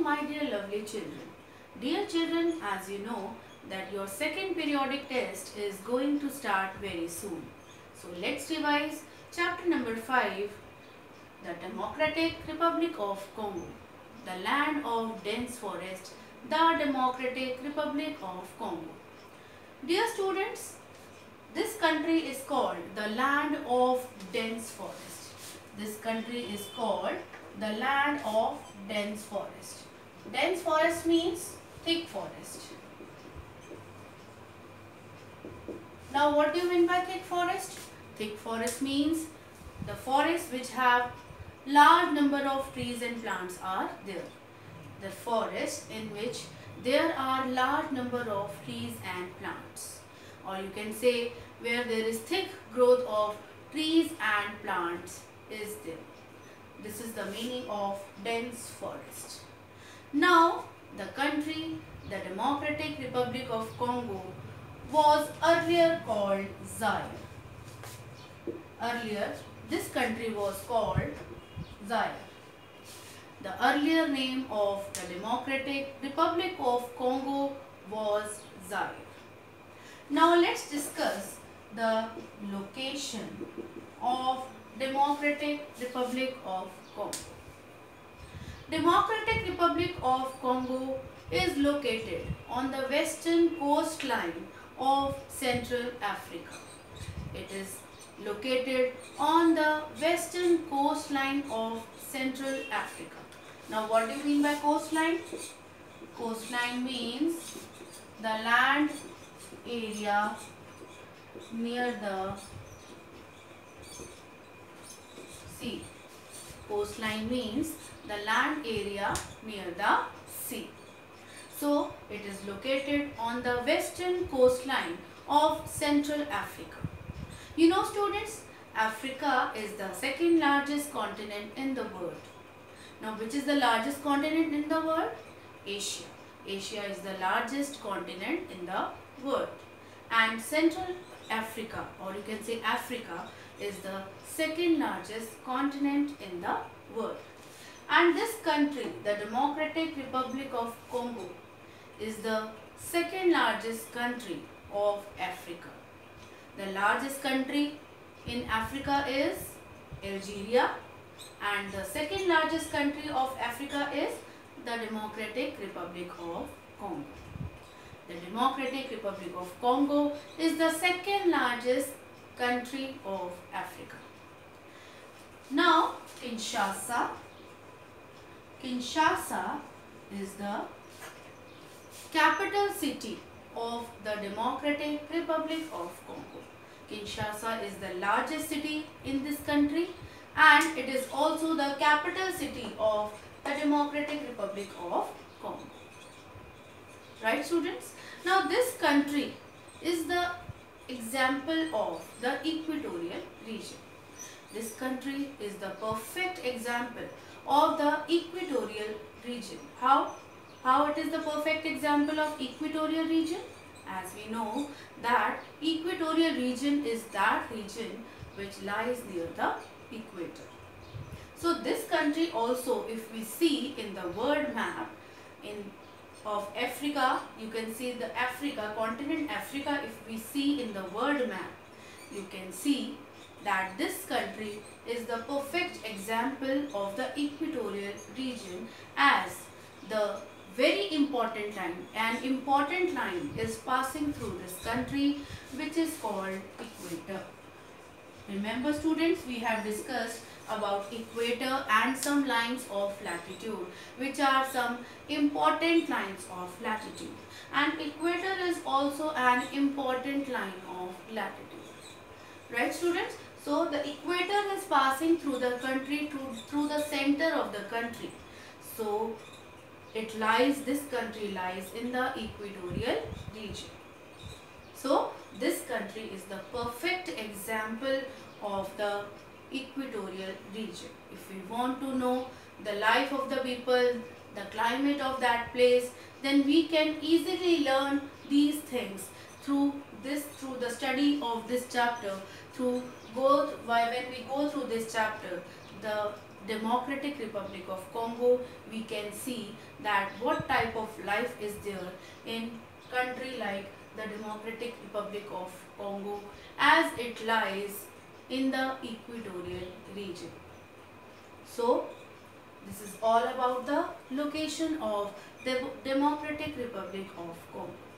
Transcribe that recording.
my dear lovely children. Dear children, as you know that your second periodic test is going to start very soon. So let's revise chapter number 5, the Democratic Republic of Congo, the land of dense forest, the Democratic Republic of Congo. Dear students, this country is called the land of dense forest. This country is called the land of dense forest. Dense forest means thick forest. Now what do you mean by thick forest? Thick forest means the forests which have large number of trees and plants are there. The forest in which there are large number of trees and plants. Or you can say where there is thick growth of trees and plants is there. This is the meaning of dense forest. Now the country, the Democratic Republic of Congo, was earlier called Zaire. Earlier this country was called Zaire. The earlier name of the Democratic Republic of Congo was Zaire. Now let's discuss the location of Democratic Republic of Congo. Democratic Republic of Congo is located on the western coastline of Central Africa. It is located on the western coastline of Central Africa. Now what do you mean by coastline? Coastline means the land area near the sea. Coastline means the land area near the sea. So it is located on the western coastline of Central Africa. You know students, Africa is the second largest continent in the world. Now which is the largest continent in the world? Asia. Asia is the largest continent in the world. And Central Africa, or you can say Africa, is the second largest continent in the world. And this country, the Democratic Republic of Congo, is the second largest country of Africa. The largest country in Africa is Algeria, and the second largest country of Africa is the Democratic Republic of Congo. The Democratic Republic of Congo is the second largest country of Africa. Now Kinshasa. Kinshasa is the capital city of the Democratic Republic of Congo. Kinshasa is the largest city in this country and it is also the capital city of the Democratic Republic of Congo. Right students? Now this country is the example of the equatorial region. This country is the perfect example of the equatorial region. How it is the perfect example of equatorial region? As we know that equatorial region is that region which lies near the equator. So this country also, if we see in the world map of Africa, you can see the Africa, continent Africa. If we see in the world map, you can see that this country is the perfect example of the equatorial region, as the very important line, an important line is passing through this country which is called equator. Remember students, we have discussed about equator and some lines of latitude, which are some important lines of latitude, and equator is also an important line of latitude. Right students? So the equator is passing through the country, through the center of the country. So it lies, this country lies in the equatorial region. So this country is the perfect example of the equatorial region. If we want to know the life of the people, the climate of that place, then we can easily learn these things through the study of this chapter, when we go through this chapter, the Democratic Republic of Congo, we can see that what type of life is there in country like the Democratic Republic of Congo, as it lies in the equatorial region. So this is all about the location of the Democratic Republic of Congo.